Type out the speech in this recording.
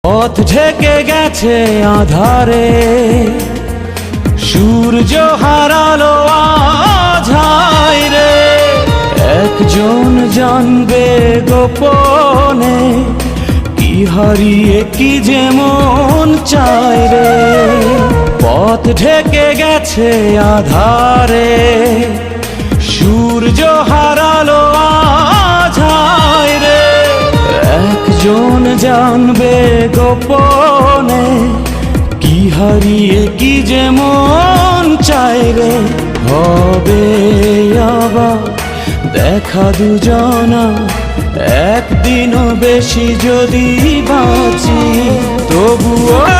পথ ঢেকে গেছে আধারে, সূর্য হারালো আঝায় রে। একজন জানবে গোপনে, কি হারিয়ে কি যে মন চায় রে। পথ ঢেকে গেছে আধারে, সূর্য হারালো আঝায় রে। একজন জানবে গোপনে, কি হারিয়ে কি যে মন চায় রে। হবে আবার দেখা দুজনা, একদিনও বেশি যদি বাঁচি তবুও